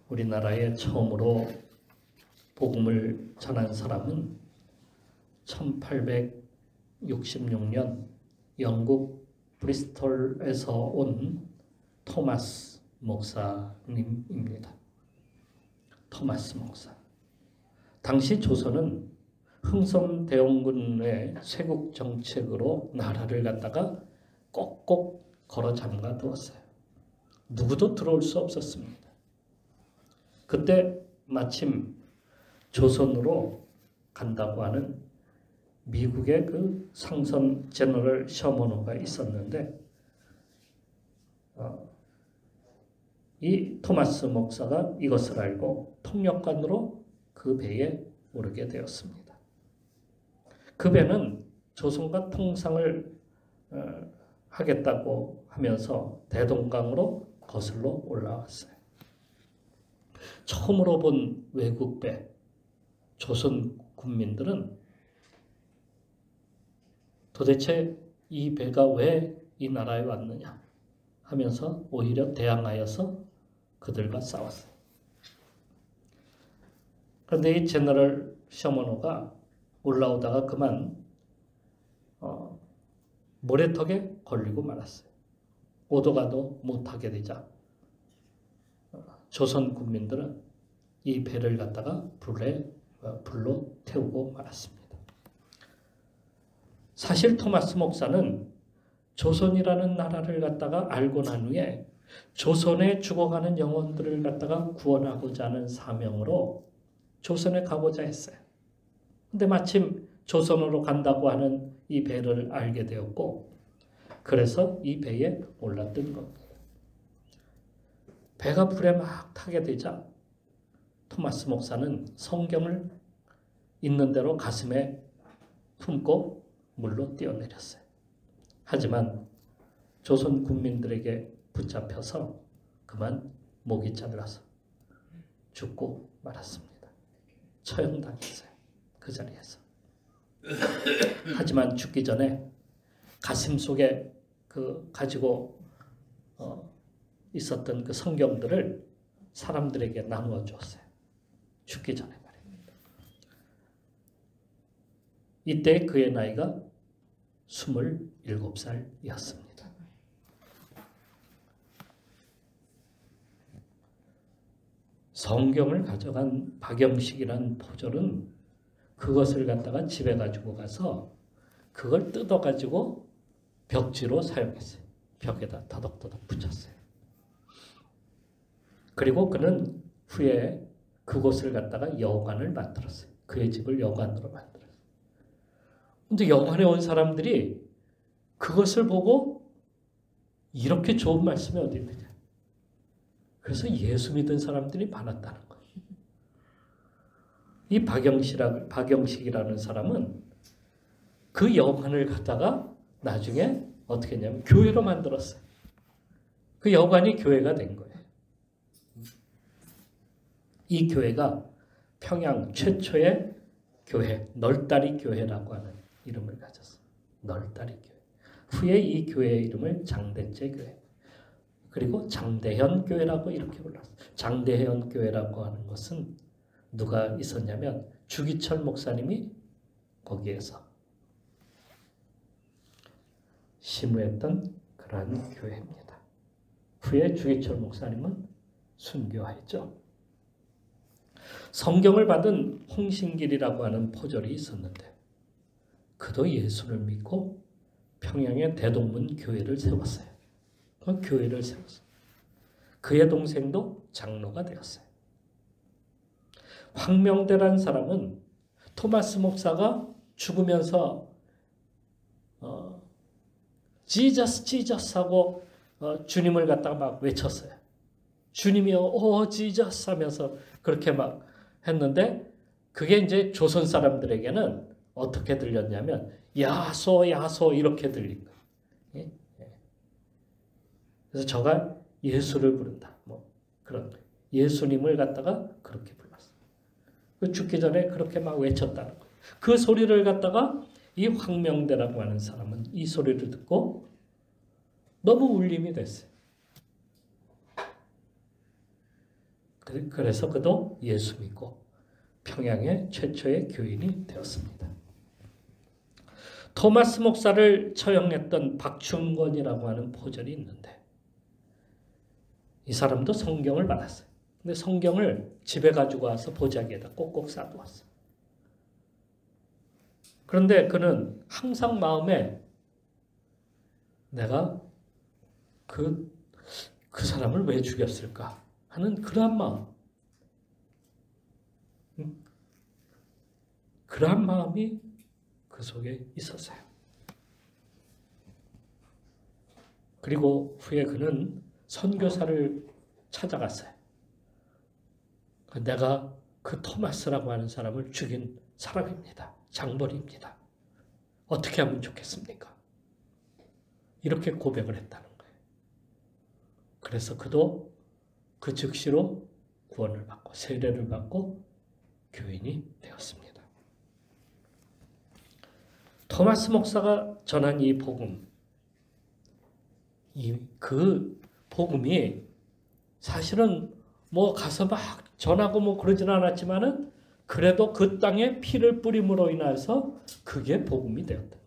우리나라에 처음으로 복음을 전한 사람은 1866년 영국 브리스톨에서 온 토마스 목사님입니다. 토마스 목사. 당시 조선은 흥선대원군의 쇄국 정책으로 나라를 갖다가 꼭꼭 걸어 잠가 두었어요. 누구도 들어올 수 없었습니다. 그때 마침 조선으로 간다고 하는 미국의 그 상선 제너럴 셔먼호가 있었는데 이 토마스 목사가 이것을 알고 통역관으로 그 배에 오르게 되었습니다. 그 배는 조선과 통상을 하겠다고 하면서 대동강으로 거슬러 올라왔어요. 처음으로 본 외국 배, 조선 군민들은 도대체 이 배가 왜 이 나라에 왔느냐 하면서 오히려 대항하여서 그들과 싸웠어요. 그런데 이 제너럴 셔먼호가 올라오다가 그만 모래턱에 걸리고 말았어요. 오도가도 못하게 되자 조선 군민들은 이 배를 갖다가 불로 태우고 말았습니다. 사실 토마스 목사는 조선이라는 나라를 갖다가 알고 난 후에 조선에 죽어가는 영혼들을 갖다가 구원하고자 하는 사명으로 조선에 가고자 했어요. 근데 마침 조선으로 간다고 하는 이 배를 알게 되었고 그래서 이 배에 올랐던 겁니다. 배가 불에 막 타게 되자 토마스 목사는 성경을 있는 대로 가슴에 품고 물로 뛰어내렸어요. 하지만 조선 군민들에게 붙잡혀서 그만 목이 잘라서 죽고 말았습니다. 처형당했어요. 그 자리에서. 하지만 죽기 전에 가슴 속에 가지고 있었던 그 성경들을 사람들에게 나누어 주었어요. 죽기 전에 말입니다. 이때 그의 나이가 27살이었습니다. 성경을 가져간 박영식이라는 포졸은 그것을 갖다가 집에 가지고 가서 그걸 뜯어가지고 벽지로 사용했어요. 벽에다 더덕더덕 붙였어요. 그리고 그는 후에 그곳을 갖다가 여관을 만들었어요. 그의 집을 여관으로 만들었어요. 근데 여관에 온 사람들이 그것을 보고 이렇게 좋은 말씀이 어디 있느냐. 그래서 예수 믿은 사람들이 많았다는 거예요. 이 박영식이라는 사람은 그 여관을 갖다가 나중에 어떻게 했냐면 교회로 만들었어요. 그 여관이 교회가 된 거예요. 이 교회가 평양 최초의 교회, 널다리 교회라고 하는 이름을 가졌어요. 널다리 교회. 후에 이 교회의 이름을 장대째 교회. 그리고 장대현 교회라고 이렇게 불렀어요. 장대현 교회라고 하는 것은 누가 있었냐면 주기철 목사님이 거기에서 심우했던 그러한 교회입니다. 후에 주기철 목사님은 순교하였죠. 성경을 받은 홍신길이라고 하는 포졸이 있었는데 그도 예수를 믿고 평양의 대동문 교회를 세웠어요. 그 교회를 세웠어요. 그의 동생도 장로가 되었어요. 황명대라는 사람은 토마스 목사가 죽으면서 지저스 지저스 하고 주님을 갖다가 막 외쳤어요. 주님이여 오 지저스 하면서 그렇게 막 했는데 그게 이제 조선 사람들에게는 어떻게 들렸냐면 야소 야소 이렇게 들린 거예요. 예? 그래서 저가 예수를 부른다. 뭐 그런 거예요. 예수님을 갖다가 그렇게 불렀어요. 죽기 전에 그렇게 막 외쳤다는 거예요. 그 소리를 갖다가 이 황명대라고 하는 사람은 이 소리를 듣고 너무 울림이 됐어요. 그래서 그도 예수 믿고 평양의 최초의 교인이 되었습니다. 토마스 목사를 처형했던 박충권이라고 하는 포졸이 있는데 이 사람도 성경을 받았어요. 근데 성경을 집에 가지고 와서 보자기에다 꼭꼭 싸두었어요. 그런데 그는 항상 마음에 내가 그 사람을 왜 죽였을까 하는 그러한 마음, 그러한 마음이 그 속에 있었어요. 그리고 후에 그는 선교사를 찾아갔어요. 내가 그 토마스라고 하는 사람을 죽인 사람입니다. 장벌입니다. 어떻게 하면 좋겠습니까? 이렇게 고백을 했다는 거예요. 그래서 그도 그 즉시로 구원을 받고 세례를 받고 교인이 되었습니다. 토마스 목사가 전한 이 복음, 그 복음이 사실은 뭐 가서 막 전하고 뭐 그러지는 않았지만은 그래도 그 땅에 피를 뿌림으로 인해서 그게 복음이 되었다.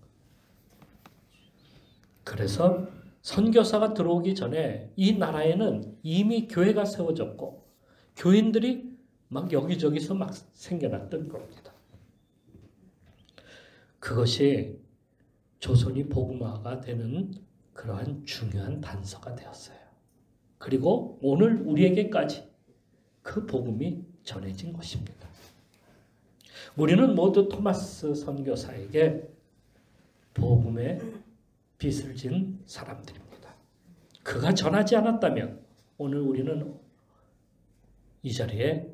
그래서 선교사가 들어오기 전에 이 나라에는 이미 교회가 세워졌고 교인들이 막 여기저기서 막 생겨났던 겁니다. 그것이 조선이 복음화가 되는 그러한 중요한 단서가 되었어요. 그리고 오늘 우리에게까지 그 복음이 전해진 것입니다. 우리는 모두 토마스 선교사에게 복음의 빚을 진 사람들입니다. 그가 전하지 않았다면 오늘 우리는 이 자리에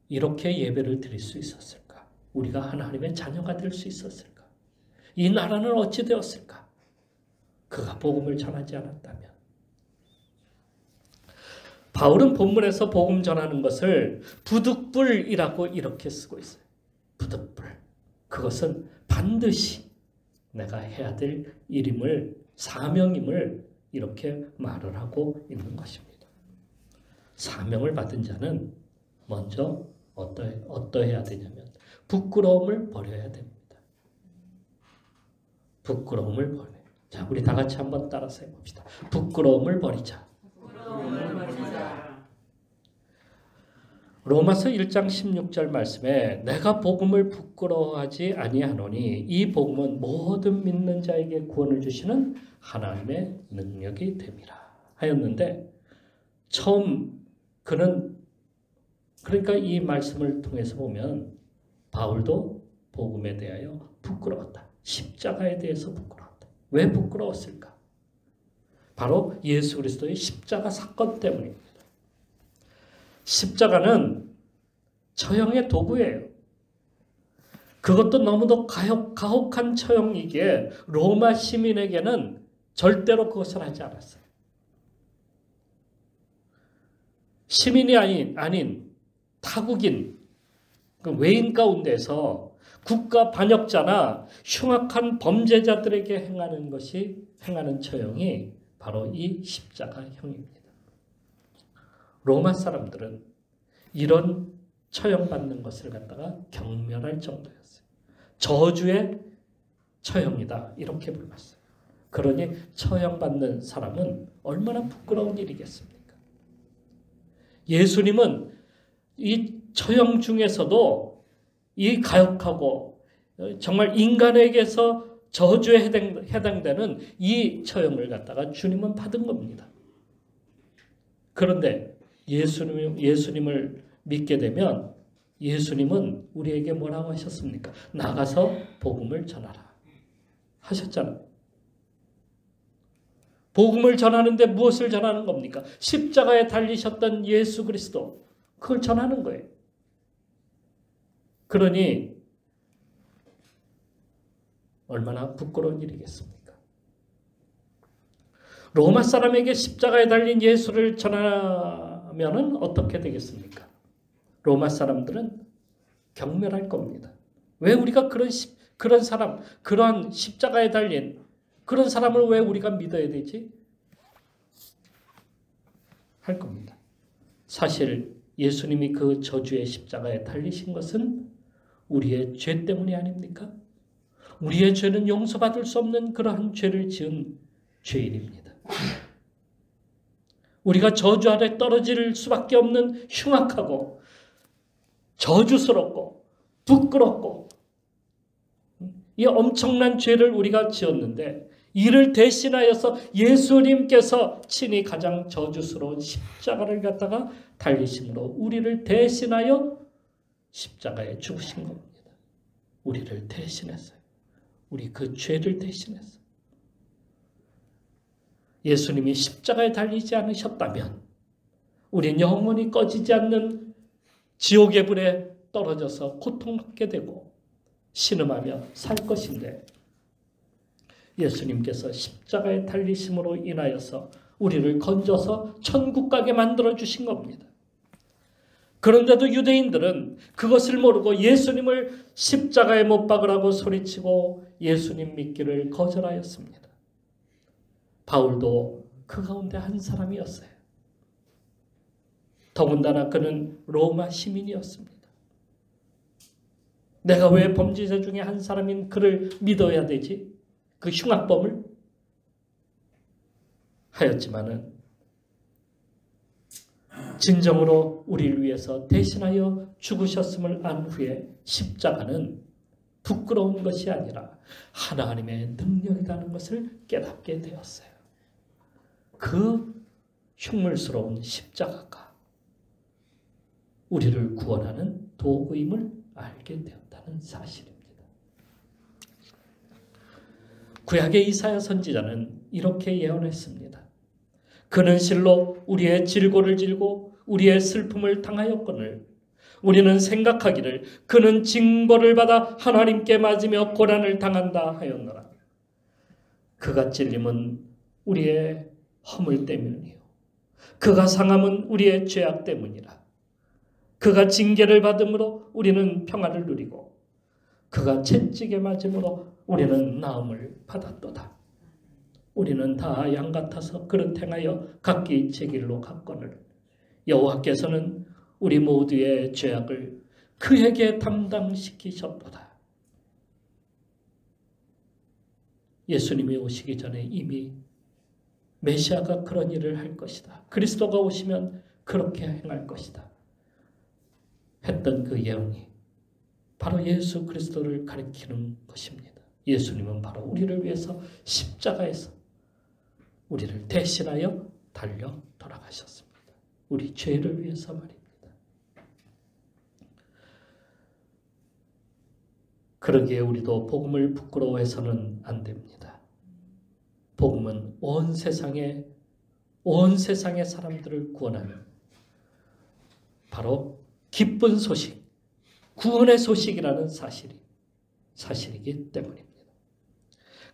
이렇게 예배를 드릴 수 있었을까? 우리가 하나님의 자녀가 될 수 있었을까? 이 나라는 어찌 되었을까? 그가 복음을 전하지 않았다면. 바울은 본문에서 복음 전하는 것을 부득불이라고 이렇게 쓰고 있어요. 부득불. 그것은 반드시 내가 해야 될 일임을, 사명임을 이렇게 말을 하고 있는 것입니다. 사명을 받은 자는 먼저 어떠해야 되냐면 부끄러움을 버려야 됩니다. 부끄러움을 버려. 자, 우리 다 같이 한번 따라서 해봅시다. 부끄러움을 버리자. 로마서 1장 16절 말씀에 내가 복음을 부끄러워하지 아니하노니 이 복음은 모든 믿는 자에게 구원을 주시는 하나님의 능력이 됨이라 하였는데 처음 그는 그러니까 이 말씀을 통해서 보면 바울도 복음에 대하여 부끄러웠다. 십자가에 대해서 부끄러웠다. 왜 부끄러웠을까? 바로 예수 그리스도의 십자가 사건 때문입니다. 십자가는 처형의 도구예요. 그것도 너무도 가혹한 처형이기에 로마 시민에게는 절대로 그것을 하지 않았어요. 시민이 아닌 타국인, 외인 가운데서 국가 반역자나 흉악한 범죄자들에게 행하는 처형이 바로 이 십자가형입니다. 로마 사람들은 이런 처형받는 것을 갖다가 경멸할 정도였어요. 저주의 처형이다 이렇게 불렀어요. 그러니 처형받는 사람은 얼마나 부끄러운 일이겠습니까? 예수님은 이 처형 중에서도 이 가혹하고 정말 인간에게서 저주에 해당되는 이 처형을 갖다가 주님은 받은 겁니다. 그런데 예수님을 믿게 되면 예수님은 우리에게 뭐라고 하셨습니까? 나가서 복음을 전하라 하셨잖아요. 복음을 전하는데 무엇을 전하는 겁니까? 십자가에 달리셨던 예수 그리스도, 그걸 전하는 거예요. 그러니 얼마나 부끄러운 일이겠습니까? 로마 사람에게 십자가에 달린 예수를 전하면은 어떻게 되겠습니까? 로마 사람들은 경멸할 겁니다. 왜 우리가 그런 사람, 그러한 십자가에 달린 그런 사람을 왜 우리가 믿어야 되지? 할 겁니다. 사실 예수님이 그 저주의 십자가에 달리신 것은 우리의 죄 때문이 아닙니까? 우리의 죄는 용서받을 수 없는 그러한 죄를 지은 죄인입니다. 우리가 저주 아래 떨어질 수밖에 없는 흉악하고 저주스럽고 부끄럽고 이 엄청난 죄를 우리가 지었는데 이를 대신하여서 예수님께서 친히 가장 저주스러운 십자가를 갖다가 달리심으로 우리를 대신하여 십자가에 죽으신 겁니다. 우리를 대신했어요. 우리 그 죄를 대신했어요. 예수님이 십자가에 달리지 않으셨다면 우리는 영원히 꺼지지 않는 지옥의 불에 떨어져서 고통받게 되고 신음하며 살 것인데 예수님께서 십자가에 달리심으로 인하여서 우리를 건져서 천국 가게 만들어 주신 겁니다. 그런데도 유대인들은 그것을 모르고 예수님을 십자가에 못 박으라고 소리치고 예수님 믿기를 거절하였습니다. 바울도 그 가운데 한 사람이었어요. 더군다나 그는 로마 시민이었습니다. 내가 왜 범죄자 중에 한 사람인 그를 믿어야 되지? 그 흉악범을? 하였지만은 진정으로 우리를 위해서 대신하여 죽으셨음을 안 후에 십자가는 부끄러운 것이 아니라 하나님의 능력이라는 것을 깨닫게 되었어요. 그 흉물스러운 십자가가 우리를 구원하는 도구임을 알게 되었다는 사실입니다. 구약의 이사야 선지자는 이렇게 예언했습니다. 그는 실로 우리의 질고를 질고 우리의 슬픔을 당하였거늘 우리는 생각하기를 그는 징벌을 받아 하나님께 맞으며 고난을 당한다 하였노라. 그가 찔림은 우리의 허물 때문이요 그가 상함은 우리의 죄악 때문이라. 그가 징계를 받음으로 우리는 평안을 누리고 그가 채찍에 맞음으로 우리는 나음을 받았도다. 우리는 다 양 같아서 그릇 행하여 각기 제 길로 갔거늘 여호와께서는 우리 모두의 죄악을 그에게 담당시키셨도다. 예수님이 오시기 전에 이미 메시아가 그런 일을 할 것이다. 그리스도가 오시면 그렇게 행할 것이다. 했던 그 예언이 바로 예수 그리스도를 가리키는 것입니다. 예수님은 바로 우리를 위해서 십자가에서 우리를 대신하여 달려 돌아가셨습니다. 우리 죄를 위해서 말입니다. 그러기에 우리도 복음을 부끄러워해서는 안 됩니다. 복음은 온 세상의 사람들을 구원하는 바로 기쁜 소식, 구원의 소식이라는 사실이기 때문입니다.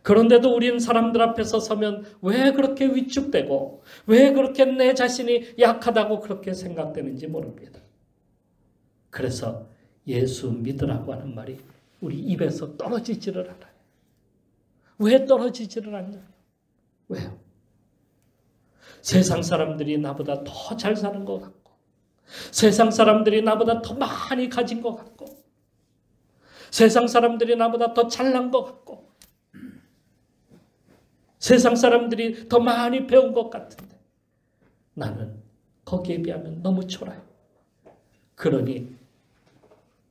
그런데도 우리는 사람들 앞에서 서면 왜 그렇게 위축되고 왜 그렇게 내 자신이 약하다고 그렇게 생각되는지 모릅니다. 그래서 예수 믿으라고 하는 말이 우리 입에서 떨어지지를 않아요. 왜 떨어지지를 않나요? 왜요? 세상 사람들이 나보다 더 잘 사는 것 같고 세상 사람들이 나보다 더 많이 가진 것 같고 세상 사람들이 나보다 더 잘난 것 같고 세상 사람들이 더 많이 배운 것 같은데 나는 거기에 비하면 너무 초라해. 그러니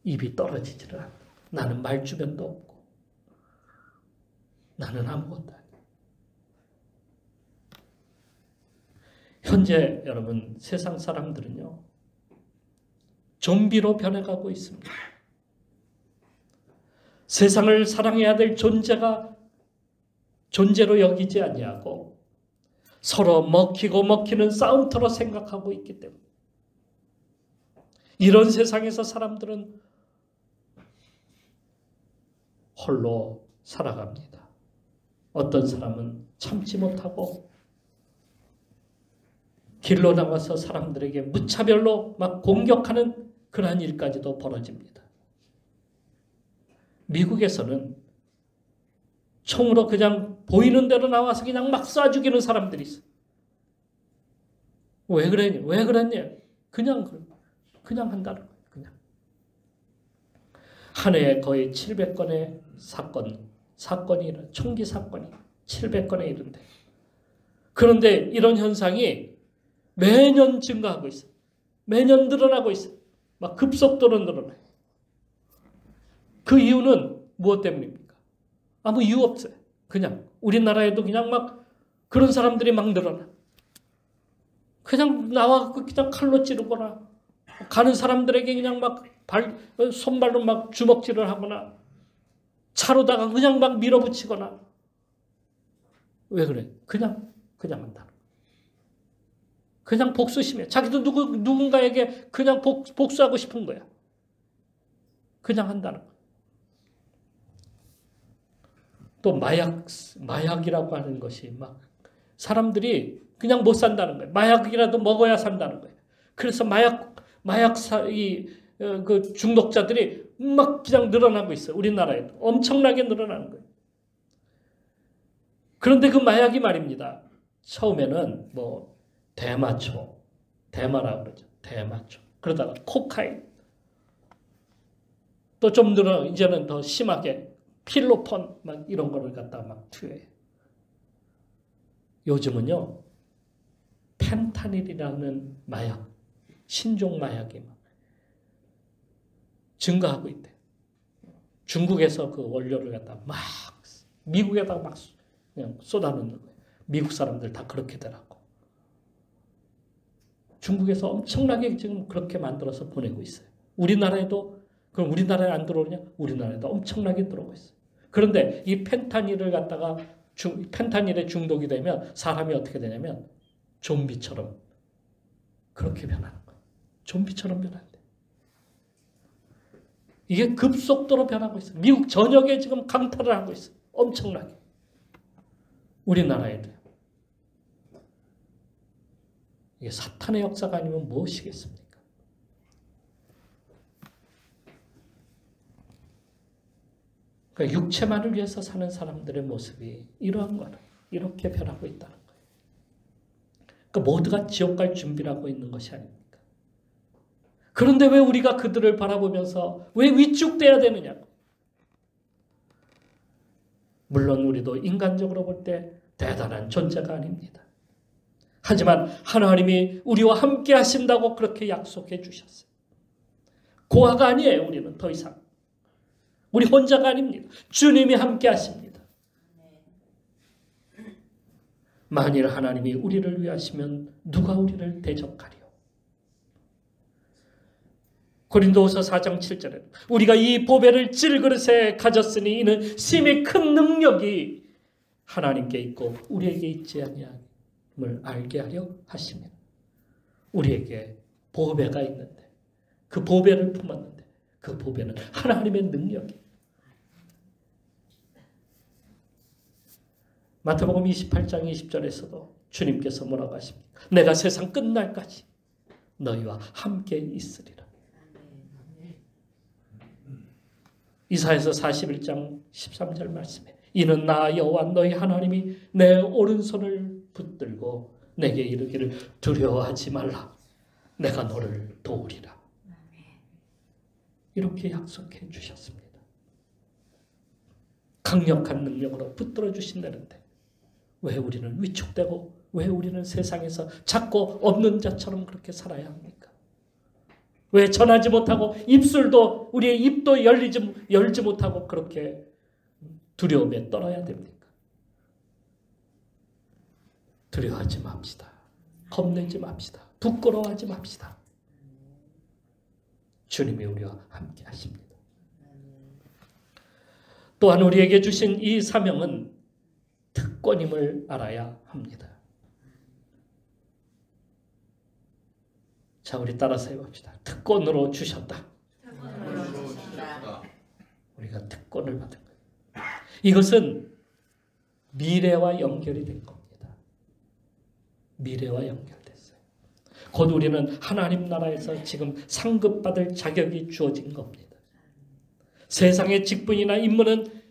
입이 떨어지지를 않아. 나는 말주변도 없고 나는 아무것도 아니야. 현재 여러분 세상 사람들은요 좀비로 변해가고 있습니다. 세상을 사랑해야 될 존재로 여기지 아니하고 서로 먹히는 싸움터로 생각하고 있기 때문에 이런 세상에서 사람들은 홀로 살아갑니다. 어떤 사람은 참지 못하고 길로 나가서 사람들에게 무차별로 막 공격하는 그러한 일까지도 벌어집니다. 미국에서는 총으로 그냥 보이는 대로 나와서 그냥 막 쏴 죽이는 사람들이 있어요. 왜 그랬냐? 그냥 그래. 그냥 한다는 거예요. 그냥. 한 해에 거의 700건의 사건이 총기 사건이 700건에 이른대. 그런데 이런 현상이 매년 증가하고 있어요. 매년 늘어나고 있어요. 막 급속도로 늘어나요. 그 이유는 무엇 때문입니까? 아무 이유 없어요. 그냥 우리나라에도 그냥 막 그런 사람들이 막 늘어나. 그냥 나와서 그냥 칼로 찌르거나 가는 사람들에게 그냥 막 손발로 막 주먹질을 하거나 차로다가 그냥 막 밀어붙이거나. 왜 그래? 그냥 한다. 그냥 복수심이야. 자기도 누군가에게 그냥 복수하고 싶은 거야. 그냥 한다는 거야. 또 마약이라고 하는 것이 막 사람들이 그냥 못 산다는 거예요. 마약이라도 먹어야 산다는 거예요. 그래서 그 중독자들이 막 그냥 늘어나고 있어요. 우리나라에도 엄청나게 늘어나는 거예요. 그런데 그 마약이 말입니다. 처음에는 뭐 대마라고 그러죠. 대마초. 그러다가 코카인. 또 좀 늘어 이제는 더 심하게 필로폰 막 이런 거를 갖다가 막 투여해요. 요즘은요. 펜타닐이라는 마약, 신종 마약이 막 증가하고 있대요. 중국에서 그 원료를 갖다가 막 미국에다가 막 그냥 쏟아놓는 거예요. 미국 사람들 다 그렇게 되라고. 중국에서 엄청나게 지금 그렇게 만들어서 보내고 있어요. 우리나라에도 그럼 우리나라에 안 들어오냐? 우리나라에도 엄청나게 들어오고 있어요. 그런데 이 펜타닐을 갖다가 펜타닐에 중독이 되면 사람이 어떻게 되냐면 좀비처럼 그렇게 변하는 거예요. 좀비처럼 변한대. 이게 급속도로 변하고 있어요. 미국 전역에 지금 강탈을 하고 있어요. 엄청나게. 우리나라에도요. 이게 사탄의 역사가 아니면 무엇이겠습니까? 그러니까 육체만을 위해서 사는 사람들의 모습이 이러한 거는 이렇게 변하고 있다는 거예요. 그러니까 모두가 지옥 갈 준비를 하고 있는 것이 아닙니까? 그런데 왜 우리가 그들을 바라보면서 왜 위축돼야 되느냐고. 물론 우리도 인간적으로 볼 때 대단한 존재가 아닙니다. 하지만 하나님이 우리와 함께 하신다고 그렇게 약속해 주셨어요. 고아가 아니에요. 우리는 더 이상. 우리 혼자가 아닙니다. 주님이 함께 하십니다. 만일 하나님이 우리를 위하시면 누가 우리를 대적하리요? 고린도후서 4장 7절에 우리가 이 보배를 질그릇에 가졌으니 이는 심히 큰 능력이 하나님께 있고 우리에게 있지 아니함을 알게 하려 하십니다. 우리에게 보배가 있는데 그 보배를 품었는데 그 보배는 하나님의 능력이에요. 마태복음 28장 20절에서도 주님께서 뭐라고 하십니까? 내가 세상 끝날까지 너희와 함께 있으리라. 이사야서 41장 13절 말씀에 이는 나 여호와 너희 하나님이 내 오른손을 붙들고 내게 이르기를 두려워하지 말라. 내가 너를 도우리라. 이렇게 약속해 주셨습니다. 강력한 능력으로 붙들어 주신다는데 왜 우리는 위축되고 왜 우리는 세상에서 자꾸 없는 자처럼 그렇게 살아야 합니까? 왜 전하지 못하고 입술도 우리의 입도 열지 못하고 그렇게 두려움에 떨어야 됩니까? 두려워하지 맙시다. 겁내지 맙시다. 부끄러워하지 맙시다. 주님이 우리와 함께 하십니다. 또한 우리에게 주신 이 사명은 특권임을 알아야 합니다. 자, 우리 따라서 해봅시다. 특권으로 주셨다. 우리가 특권을 받은 거예요. 이것은 미래와 연결이 된 겁니다. 미래와 연결됐어요. 곧 우리는 하나님 나라에서 지금 상급받을 자격이 주어진 겁니다. 세상의 직분이나 임무는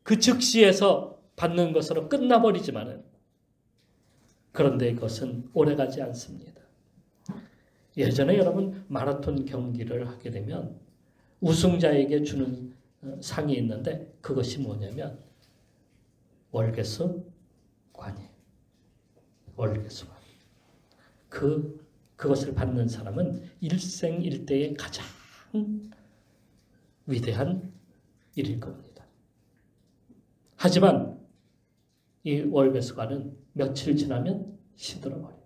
그 즉시에서 받는 것으로 끝나버리지만은 그런데 이것은 오래가지 않습니다. 예전에 여러분 마라톤 경기를 하게 되면 우승자에게 주는 상이 있는데 그것이 뭐냐면 월계수관이에요. 월계수관. 그것을 받는 사람은 일생일대의 가장 위대한 일일 겁니다. 하지만 이 월계수관은 며칠 지나면 시들어버려요.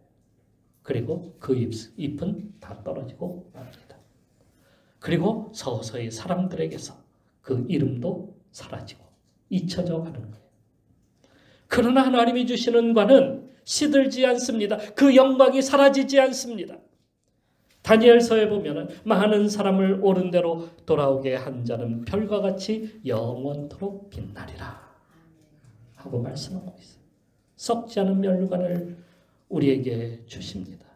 그리고 그 잎은 다 떨어지고 맙니다. 그리고 서서히 사람들에게서 그 이름도 사라지고 잊혀져 가는 거예요. 그러나 하나님이 주시는 관은 시들지 않습니다. 그 영광이 사라지지 않습니다. 다니엘서에 보면 많은 사람을 옳은 대로 돌아오게 한 자는 별과 같이 영원토록 빛나리라 하고 말씀하고 있어요. 썩지 않은 멸류관을 우리에게 주십니다.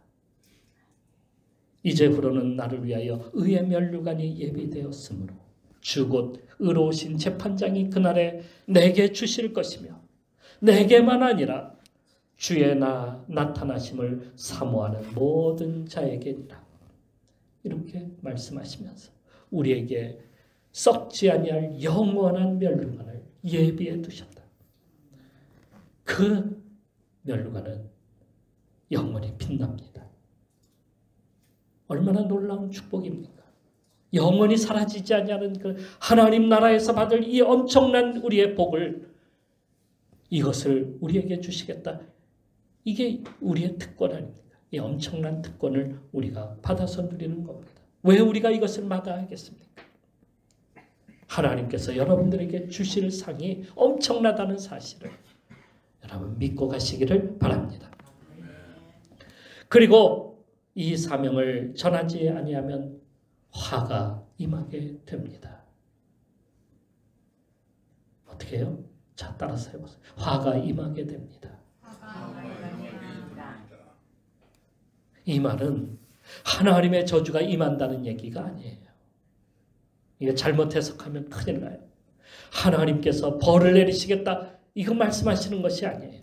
이제후로는 나를 위하여 의의 멸류관이 예비되었으므로 주 곧 의로우신 재판장이 그날에 내게 주실 것이며 내게만 아니라 주의 나타나심을 사모하는 모든 자에게니라. 이렇게 말씀하시면서 우리에게 썩지 아니할 영원한 멸류관을 예비해 두셨다. 그 멸류관은 영원히 빛납니다. 얼마나 놀라운 축복입니까? 영원히 사라지지 않는 그 하나님 나라에서 받을 이 엄청난 우리의 복을, 이것을 우리에게 주시겠다. 이게 우리의 특권 아닙니까? 이 엄청난 특권을 우리가 받아서 누리는 겁니다. 왜 우리가 이것을 마다하겠습니까? 하나님께서 여러분들에게 주실 상이 엄청나다는 사실을 여러분 믿고 가시기를 바랍니다. 그리고 이 사명을 전하지 아니하면 화가 임하게 됩니다. 어떻게 해요? 자, 따라서 해보세요. 화가 임하게 됩니다. 이 말은 하나님의 저주가 임한다는 얘기가 아니에요. 이게 잘못 해석하면 큰일 나요. 하나님께서 벌을 내리시겠다, 이거 말씀하시는 것이 아니에요.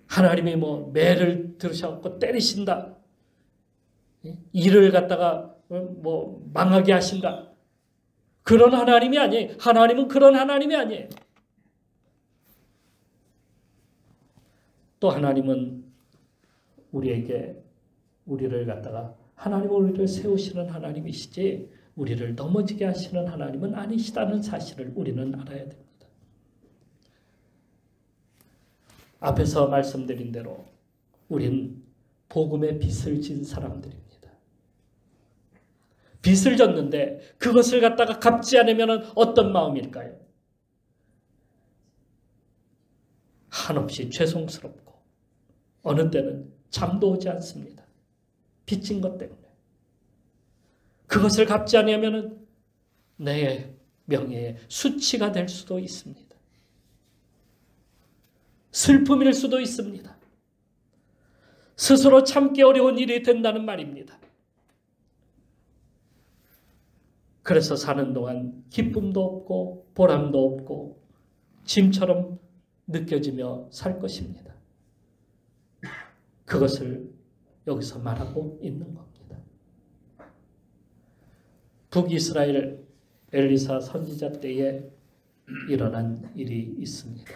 하나님이 뭐 매를 들으셔서 때리신다, 일을 갖다가 뭐 망하게 하신다, 그런 하나님이 아니에요. 하나님은 그런 하나님이 아니에요. 또 하나님은 우리를 갖다가 하나님은 우리를 세우시는 하나님이시지 우리를 넘어지게 하시는 하나님은 아니시다는 사실을 우리는 알아야 됩니다. 앞에서 말씀드린 대로 우린 복음의 빚을 진 사람들입니다. 빚을 졌는데 그것을 갖다가 갚지 않으면 어떤 마음일까요? 한없이 죄송스럽고 어느 때는 잠도 오지 않습니다. 빚진 것 때문에. 그것을 갚지 않으면 내 명예의 수치가 될 수도 있습니다. 슬픔일 수도 있습니다. 스스로 참기 어려운 일이 된다는 말입니다. 그래서 사는 동안 기쁨도 없고 보람도 없고 짐처럼 느껴지며 살 것입니다. 그것을 여기서 말하고 있는 겁니다. 북이스라엘 엘리사 선지자 때에 일어난 일이 있습니다.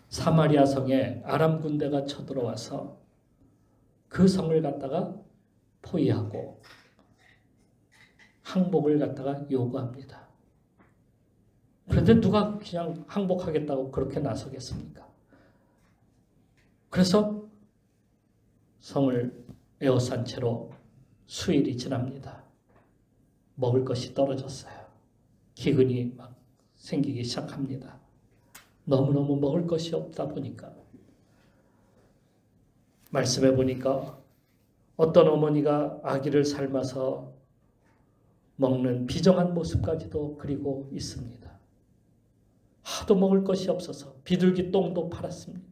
사마리아 성에 아람 군대가 쳐들어와서 그 성을 갖다가 포위하고 항복을 갖다가 요구합니다. 그런데 누가 그냥 항복하겠다고 그렇게 나서겠습니까? 그래서 성을 에워싼 채로 수일이 지납니다. 먹을 것이 떨어졌어요. 기근이 막 생기기 시작합니다. 너무너무 먹을 것이 없다 보니까 말씀해 보니까 어떤 어머니가 아기를 삶아서 먹는 비정한 모습까지도 그리고 있습니다. 하도 먹을 것이 없어서 비둘기 똥도 팔았습니다.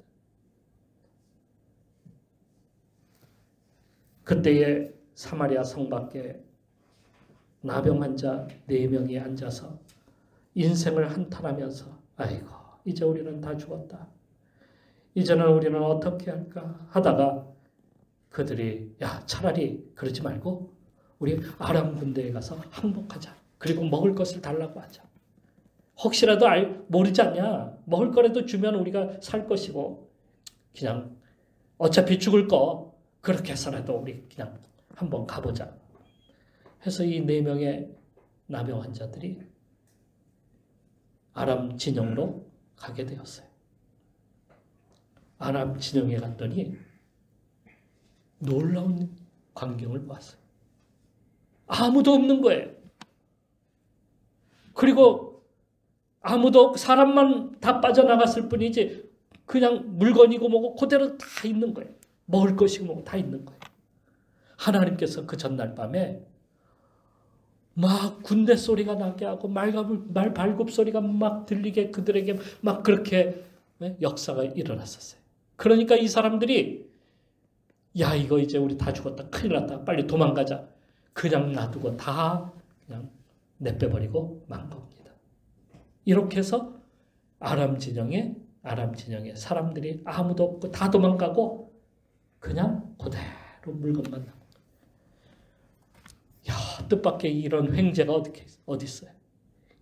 그때에 사마리아 성 밖에 나병 환자 4명이 앉아서 인생을 한탄하면서 아이고 이제 우리는 다 죽었다. 이제는 우리는 어떻게 할까 하다가 그들이 야 차라리 그러지 말고 우리 아람 군대에 가서 항복하자. 그리고 먹을 것을 달라고 하자. 혹시라도 모르지 않냐. 먹을 거라도 주면 우리가 살 것이고 그냥 어차피 죽을 거 그렇게 해서라도 우리 그냥 한번 가보자. 해서 이 4명의 나병 환자들이 아람 진영으로 가게 되었어요. 아람 진영에 갔더니 놀라운 광경을 보았어요. 아무도 없는 거예요. 그리고 아무도 사람만 다 빠져나갔을 뿐이지 그냥 물건이고 뭐고 그대로 다 있는 거예요. 먹을 것이고 뭐고 다 있는 거예요. 하나님께서 그 전날 밤에 막 군대 소리가 나게 하고 말 발굽 소리가 막 들리게 그들에게 막 그렇게 역사가 일어났었어요. 그러니까 이 사람들이 야 이거 이제 우리 다 죽었다. 큰일 났다. 빨리 도망가자. 그냥 놔두고 다 그냥 내빼버리고 만 겁니다. 이렇게 해서 아람 진영에 사람들이 아무도 없고 다 도망가고 그냥 그대로 물건만 남고. 야 뜻밖의 이런 횡재가 어디 있어요.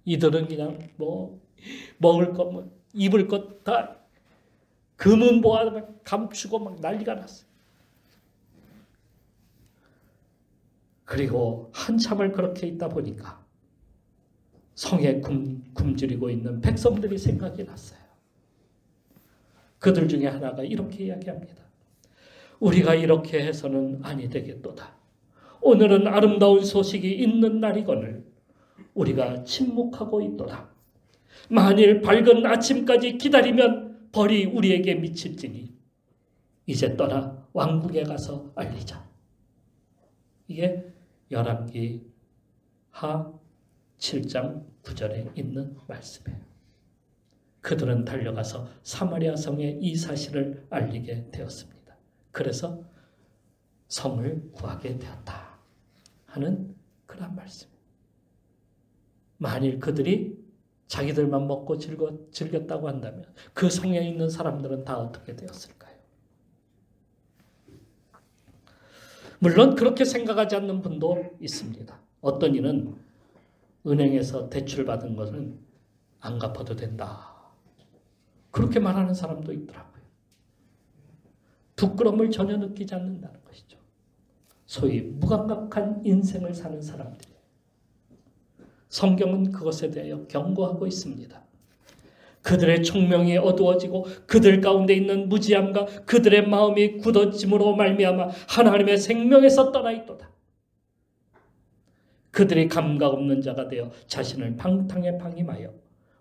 이들은 그냥 뭐 먹을 것, 뭐 입을 것 다 금은 보아 감추고 막 난리가 났어요. 그리고 한참을 그렇게 있다 보니까 성에 굶주리고 있는 백성들이 생각이 났어요. 그들 중에 하나가 이렇게 이야기합니다. 우리가 이렇게 해서는 아니 되겠도다. 오늘은 아름다운 소식이 있는 날이거늘 우리가 침묵하고 있도다. 만일 밝은 아침까지 기다리면 벌이 우리에게 미칠지니 이제 떠나 왕국에 가서 알리자. 이게 열왕기 하 7장 9절에 있는 말씀이에요. 그들은 달려가서 사마리아 성에 이 사실을 알리게 되었습니다. 그래서 성을 구하게 되었다 하는 그런 말씀이에요. 만일 그들이 자기들만 먹고 즐겼다고 한다면 그 성에 있는 사람들은 다 어떻게 되었을까요? 물론 그렇게 생각하지 않는 분도 있습니다. 어떤 이는 은행에서 대출받은 것은 안 갚아도 된다. 그렇게 말하는 사람도 있더라고요. 부끄러움을 전혀 느끼지 않는다는 것이죠. 소위 무감각한 인생을 사는 사람들이에요. 성경은 그것에 대하여 경고하고 있습니다. 그들의 총명이 어두워지고 그들 가운데 있는 무지함과 그들의 마음이 굳어짐으로 말미암아 하나님의 생명에서 떠나 있도다. 그들이 감각 없는 자가 되어 자신을 방탕에 방임하여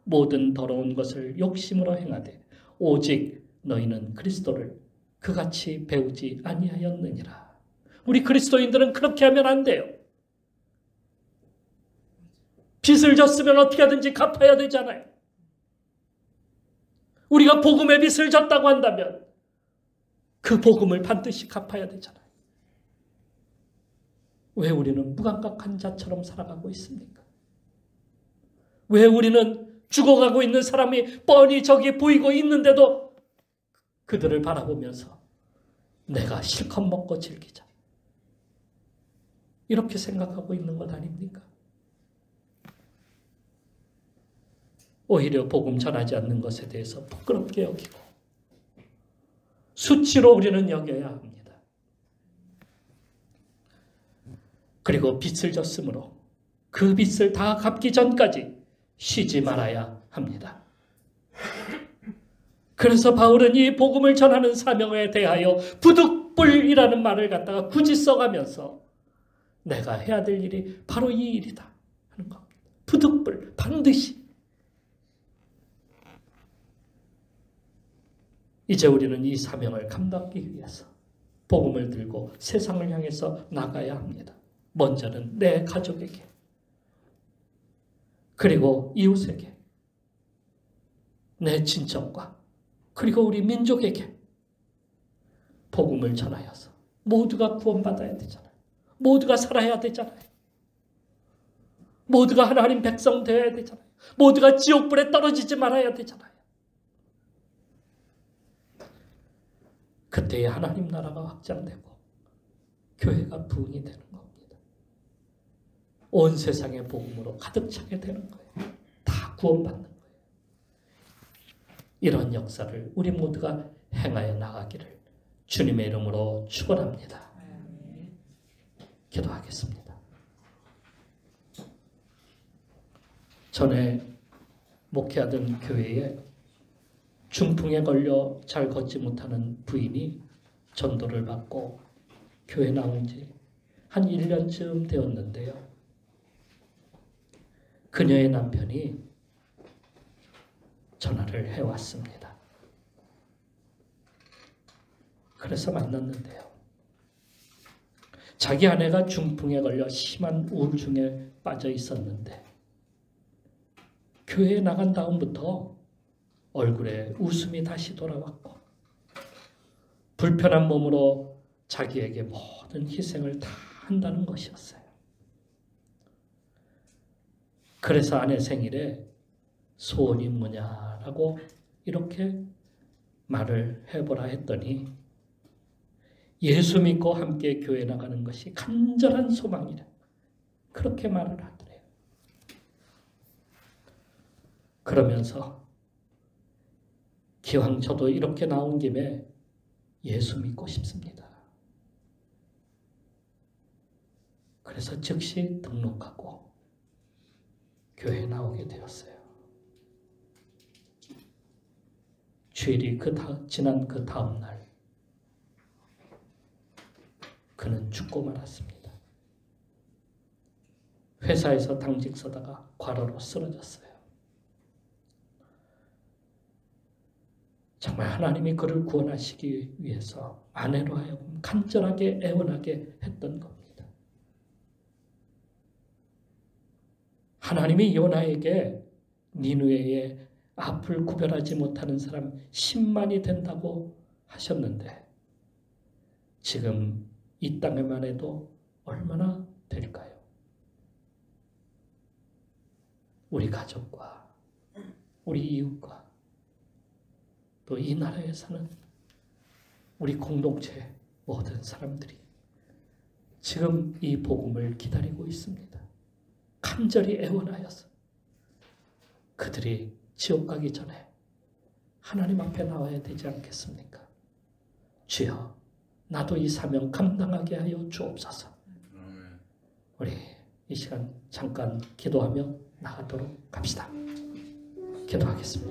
모든 더러운 것을 욕심으로 행하되 오직 너희는 그리스도를 그같이 배우지 아니하였느니라. 우리 그리스도인들은 그렇게 하면 안 돼요. 빚을 졌으면 어떻게 하든지 갚아야 되잖아요. 우리가 복음의 빚을 졌다고 한다면 그 복음을 반드시 갚아야 되잖아요. 왜 우리는 무감각한 자처럼 살아가고 있습니까? 왜 우리는 죽어가고 있는 사람이 뻔히 저기 보이고 있는데도 그들을 바라보면서 내가 실컷 먹고 즐기자. 이렇게 생각하고 있는 것 아닙니까? 오히려 복음 전하지 않는 것에 대해서 부끄럽게 여기고 수치로 우리는 여겨야 합니다. 그리고 빚을 졌으므로 그 빚을 다 갚기 전까지 쉬지 말아야 합니다. 그래서 바울은 이 복음을 전하는 사명에 대하여 부득불이라는 말을 갖다가 굳이 써가면서 내가 해야 될 일이 바로 이 일이다 하는 겁니다. 부득불, 반드시. 이제 우리는 이 사명을 감당하기 위해서 복음을 들고 세상을 향해서 나가야 합니다. 먼저는 내 가족에게, 그리고 이웃에게, 내 친척과 그리고 우리 민족에게 복음을 전하여서 모두가 구원받아야 되잖아요. 모두가 살아야 되잖아요. 모두가 하나님 백성 되어야 되잖아요. 모두가 지옥불에 떨어지지 말아야 되잖아요. 그때의 하나님 나라가 확장되고 교회가 부흥이 되는 겁니다. 온 세상의 복음으로 가득 차게 되는 거예요. 다 구원받는 거예요. 이런 역사를 우리 모두가 행하여 나가기를 주님의 이름으로 축원합니다. 기도하겠습니다. 전에 목회하던 교회에 중풍에 걸려 잘 걷지 못하는 부인이 전도를 받고 교회 나온 지 한 1년쯤 되었는데요. 그녀의 남편이 전화를 해왔습니다. 그래서 만났는데요. 자기 아내가 중풍에 걸려 심한 우울증에 빠져 있었는데 교회에 나간 다음부터 얼굴에 웃음이 다시 돌아왔고 불편한 몸으로 자기에게 모든 희생을 다 한다는 것이었어요. 그래서 아내 생일에 소원이 뭐냐라고 이렇게 말을 해보라 했더니 예수 믿고 함께 교회 나가는 것이 간절한 소망이라 그렇게 말을 하더래요. 그러면서 기왕 저도 이렇게 나온 김에 예수 믿고 싶습니다. 그래서 즉시 등록하고 교회에 나오게 되었어요. 주일이 지난 그 다음 날 그는 죽고 말았습니다. 회사에서 당직 서다가 과로로 쓰러졌어요. 정말 하나님이 그를 구원하시기 위해서 아내로 하여금 간절하게 애원하게 했던 겁니다. 하나님이 요나에게 니느웨의 앞을 구별하지 못하는 사람 10만이 된다고 하셨는데 지금 이 땅에만 해도 얼마나 될까요? 우리 가족과 우리 이웃과 또 이 나라에 사는 우리 공동체 모든 사람들이 지금 이 복음을 기다리고 있습니다. 간절히 애원하여서 그들이 지옥 가기 전에 하나님 앞에 나와야 되지 않겠습니까? 주여, 나도 이 사명 감당하게 하여 주옵소서. 우리 이 시간 잠깐 기도하며 나가도록 합시다. 기도하겠습니다.